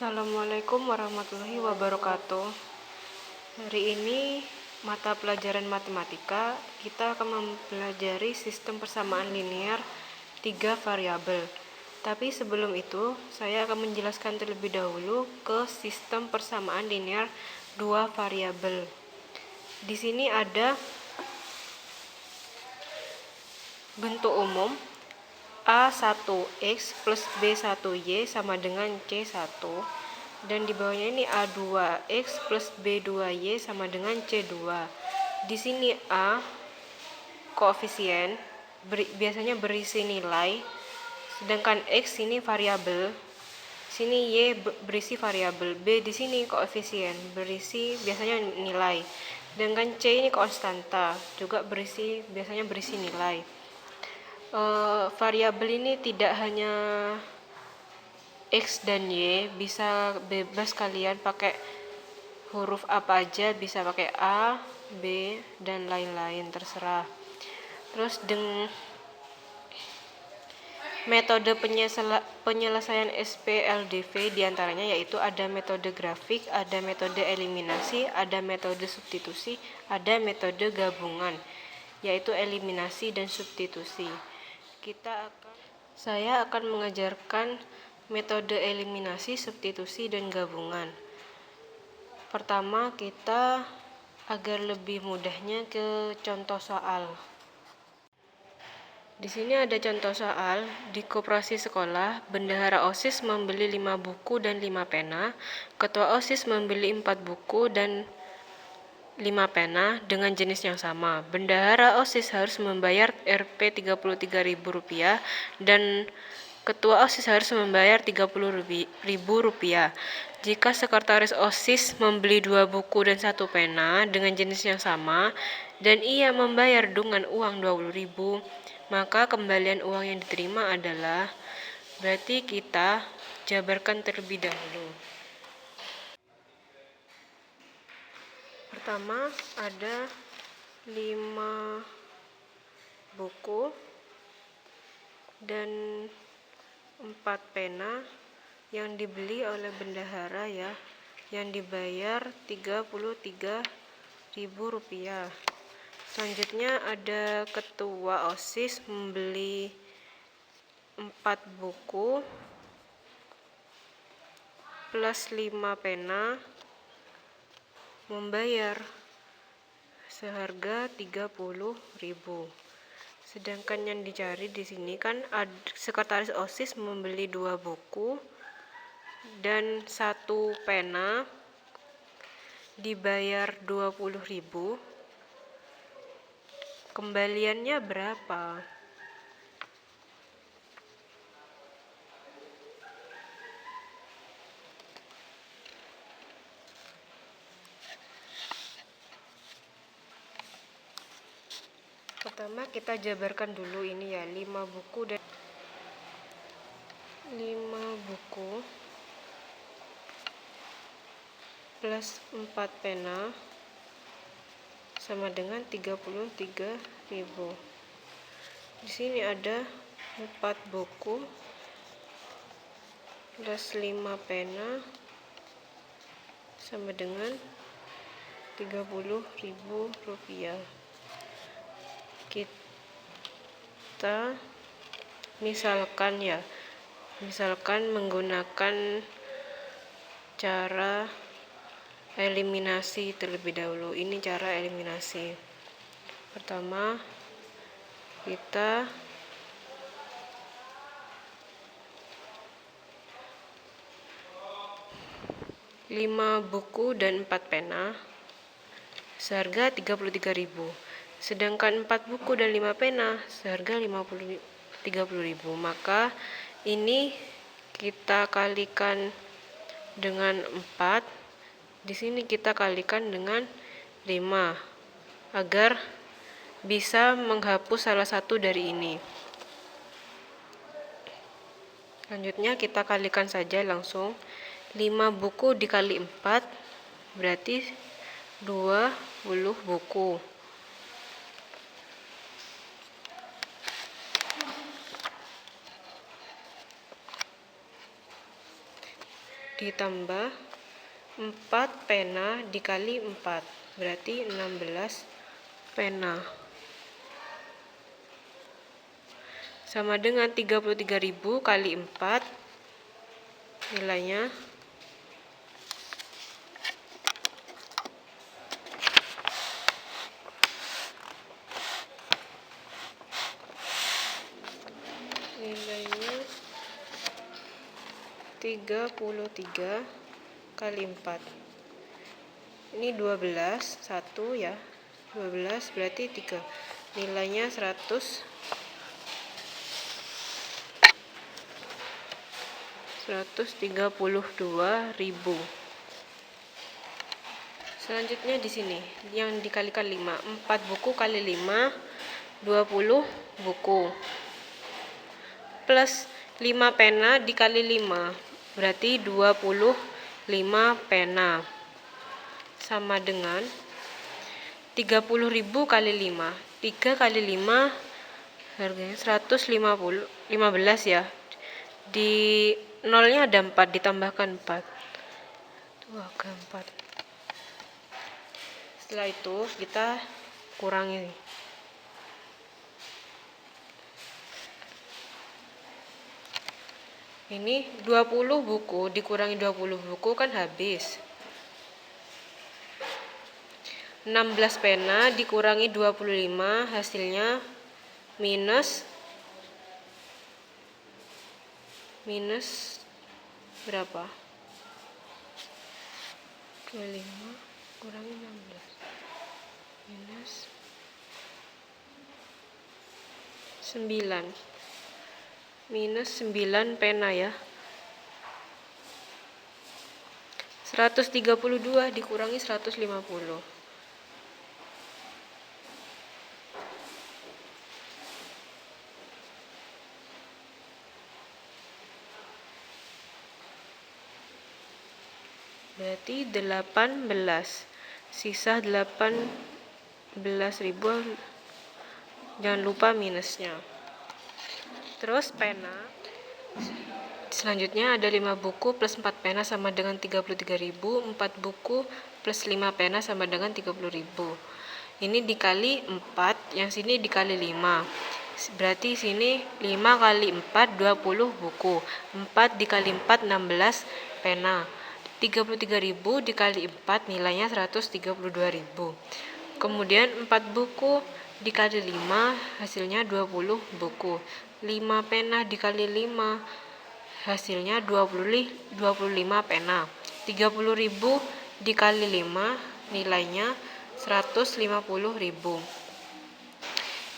Assalamualaikum warahmatullahi wabarakatuh. Hari ini mata pelajaran matematika kita akan mempelajari sistem persamaan linear 3 variabel. Tapi sebelum itu, saya akan menjelaskan terlebih dahulu ke sistem persamaan linear 2 variabel. Di sini ada bentuk umum A1X plus B1Y sama dengan C1, dan di bawahnya ini A2X plus B2Y sama dengan C2. Di sini A koefisien biasanya berisi nilai, sedangkan X ini variabel, sini Y berisi variabel, B di sini koefisien berisi biasanya nilai, sedangkan C ini konstanta juga biasanya berisi nilai. Variabel ini tidak hanya X dan Y, bisa bebas kalian pakai huruf apa aja, bisa pakai A, B, dan lain-lain, terserah. Terus metode penyelesaian SPLDV diantaranya yaitu ada metode grafik, ada metode eliminasi, ada metode substitusi, ada metode gabungan, yaitu eliminasi dan substitusi. Saya akan mengajarkan metode eliminasi, substitusi, dan gabungan. Pertama, kita agar lebih mudahnya ke contoh soal. Di sini ada contoh soal. Di koperasi sekolah, bendahara OSIS membeli 5 buku dan 5 pena. Ketua OSIS membeli 4 buku dan 5 pena dengan jenis yang sama. Bendahara OSIS harus membayar Rp 33.000 dan ketua OSIS harus membayar Rp30.000. Jika sekretaris OSIS membeli 2 buku dan 1 pena dengan jenis yang sama dan ia membayar dengan uang Rp20.000, maka kembalian uang yang diterima adalah, berarti kita jabarkan terlebih dahulu. Pertama, ada 5 buku dan 4 pena yang dibeli oleh bendahara ya, yang dibayar Rp33.000. Selanjutnya ada ketua OSIS membeli 4 buku plus 5 pena, membayar seharga Rp30.000. Sedangkan yang dicari di sini kan sekretaris OSIS membeli 2 buku dan 1 pena, dibayar Rp20.000. Kembaliannya berapa? Pertama kita jabarkan dulu ini ya, 5 buku dan 5 buku plus 4 pena sama dengan Rp33.000. Di sini ada 4 buku plus 5 pena sama dengan Rp30.000. Kita misalkan menggunakan cara eliminasi terlebih dahulu. Ini cara eliminasi. Pertama, kita lima buku dan 4 pena seharga Rp33.000. Sedangkan 4 buku dan 5 pena seharga Rp30.000. Maka ini kita kalikan dengan 4. Di sini kita kalikan dengan 5 agar bisa menghapus salah satu dari ini. Selanjutnya kita kalikan saja langsung. 5 buku dikali 4 berarti 20 buku. ditambah 4 pena dikali 4, berarti 16 pena. Sama dengan 33.000 kali 4, nilainya nilainya 33 kali 4. Ini 12, 1 ya. 12 berarti 3. Nilainya 132.000. Selanjutnya di sini yang dikalikan 5. 4 buku kali 5, 20 buku. Plus 5 pena dikali 5, berarti 25 pena. Sama dengan 30.000 kali 5. 3 kali 5 harganya 115 ya. Di nolnya ada 4, ditambahkan 4. Tuh, agak 4. Setelah itu kita kurangi. Ini 20 buku dikurangi 20 buku kan habis. 16 pena dikurangi 25, hasilnya minus berapa? 25 kurangi 16 minus 9. Minus 9 pena ya. 132 dikurangi 150. Berarti 18. Sisa 18.000. Jangan lupa minusnya. Terus pena. Selanjutnya ada 5 buku plus 4 pena sama dengan 33.000. 4 buku plus 5 pena sama dengan 30.000. Ini dikali 4, yang sini dikali 5. Berarti sini 5 kali 4 20 buku. 4 dikali 4 16 pena. 33.000 dikali 4 nilainya 132.000. Kemudian 4 buku dikali 5 hasilnya 20 buku. 5 pena dikali 5 hasilnya 25 pena. 30.000 dikali 5 nilainya 150.000.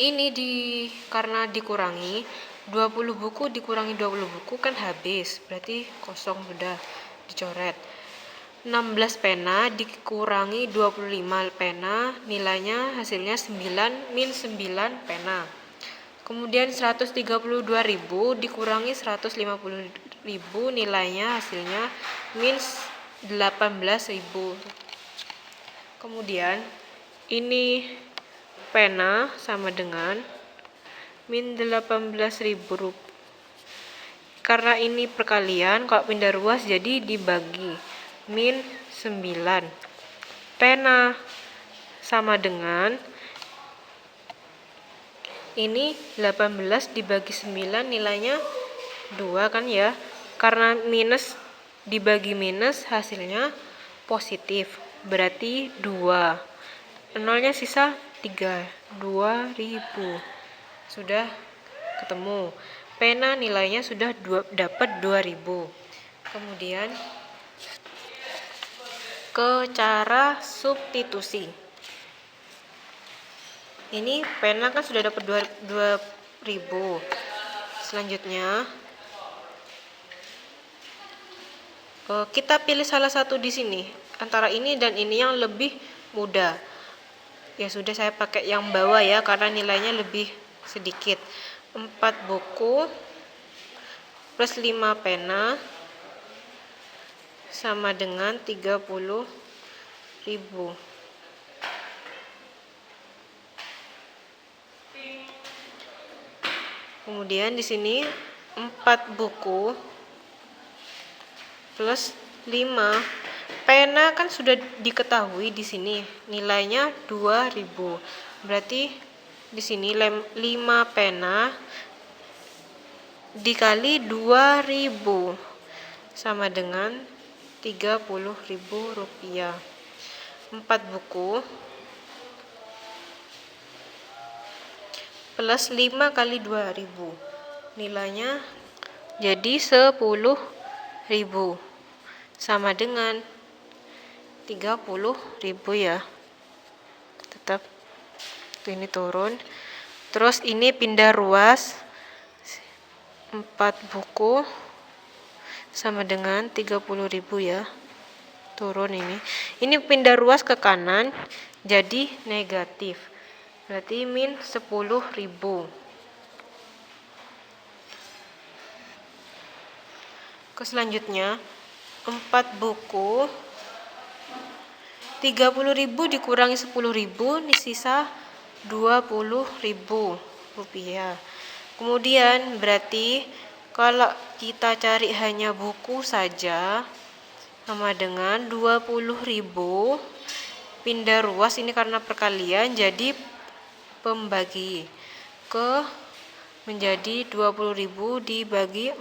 Ini karena dikurangi 20 buku dikurangi 20 buku kan habis, berarti kosong sudah dicoret. 16 pena dikurangi 25 pena, nilainya hasilnya 9 min 9 pena. Kemudian 132.000 dikurangi 150.000, nilainya hasilnya min 18.000. Kemudian ini pena sama dengan min 18.000. Karena ini perkalian, kalau pindah ruas jadi dibagi. Min 9. Pena sama dengan ini 18 dibagi 9 nilainya 2 kan ya. Karena minus dibagi minus hasilnya positif. Berarti 2. Nolnya sisa 3. 2.000. Sudah ketemu. Pena nilainya sudah dapat 2.000. Kemudian ke cara substitusi. Ini pena kan sudah dapat 2.000. Selanjutnya kita pilih salah satu di sini antara ini dan ini yang lebih mudah. Ya sudah, saya pakai yang bawah ya karena nilainya lebih sedikit. 4 buku plus 5 pena sama dengan 30.000. Kemudian di sini 4 buku plus 5. Pena kan sudah diketahui di sini nilainya 2000. Berarti di sini 5 pena dikali 2000 sama dengan 30.000 rupiah. 4 buku plus 5 kali 2000 nilainya jadi 10.000 sama dengan 30.000 ya. Tetap ini turun. Terus ini pindah ruas 4 buku sama dengan 30.000 ya. Turun ini. Ini pindah ruas ke kanan jadi negatif. Berarti min 10.000. Ke selanjutnya 4 buku 30.000 dikurangi 10.000 ini sisa 20.000 rupiah. Kemudian berarti kalau kita cari hanya buku saja sama dengan 20.000 pindah ruas ini karena perkalian jadi pembagi ke menjadi 20.000 dibagi 4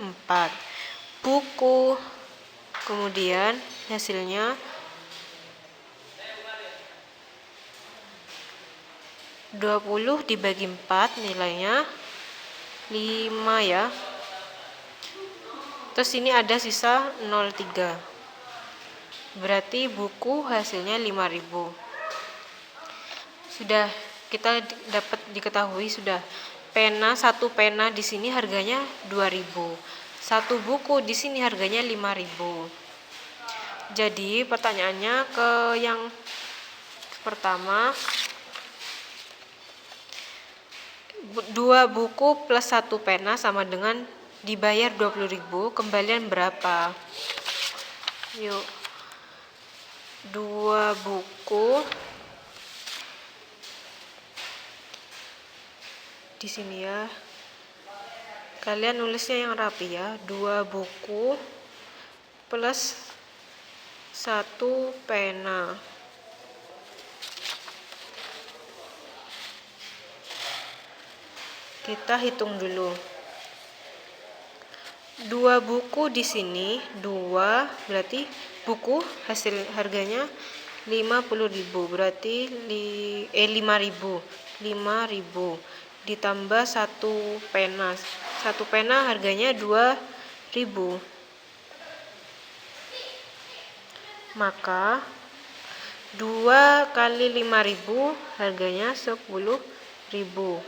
buku. Kemudian hasilnya 20 dibagi 4 nilainya 5 ya. Terus ini ada sisa 0,3. Berarti buku hasilnya 5.000. Sudah kita dapat diketahui sudah. Satu pena di sini harganya 2.000. Satu buku di sini harganya 5.000. Jadi pertanyaannya ke yang pertama, 2 buku plus 1 pena sama dengan dibayar 20.000, kembalian berapa? Yuk. 2 buku di sini ya. Kalian nulisnya yang rapi ya. 2 buku plus 1 pena. Kita hitung dulu. 2 buku di sini, 2 berarti buku hasil harganya 50.000, berarti 5.000. 5.000 ditambah 1 pena. 1 pena harganya 2.000. Maka 2 kali 5.000 harganya 10.000.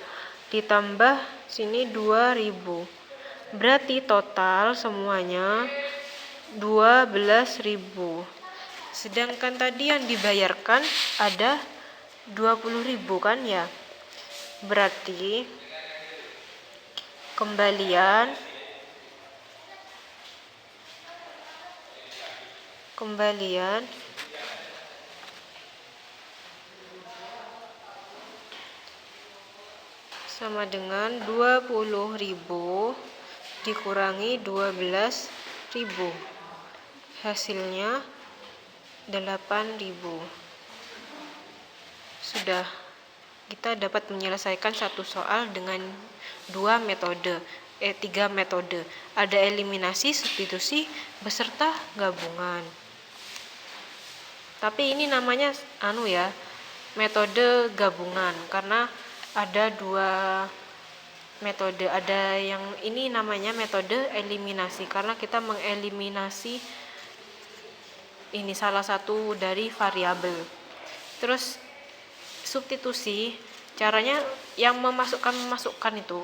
Ditambah sini 2.000. Berarti total semuanya 12.000. Sedangkan tadi yang dibayarkan ada 20.000 kan ya. Berarti kembalian sama dengan 20.000 dikurangi 12.000. Hasilnya 8.000. Sudah, kita dapat menyelesaikan satu soal dengan 3 metode. Ada eliminasi, substitusi, beserta gabungan. Tapi ini namanya metode gabungan karena ada 2 metode. Ada yang ini namanya metode eliminasi karena kita mengeliminasi ini salah satu dari variabel. Terus substitusi, caranya yang memasukkan itu.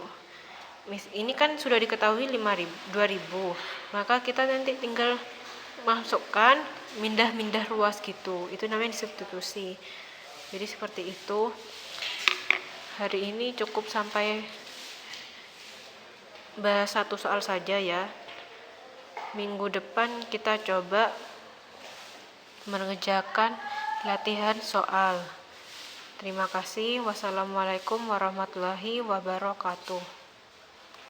Ini kan sudah diketahui 2.000. Maka kita nanti tinggal masukkan mindah ruas gitu. Itu namanya substitusi. Jadi seperti itu. Hari ini cukup sampai bahas satu soal saja ya. Minggu depan kita coba mengerjakan latihan soal. Terima kasih. Wassalamualaikum warahmatullahi wabarakatuh.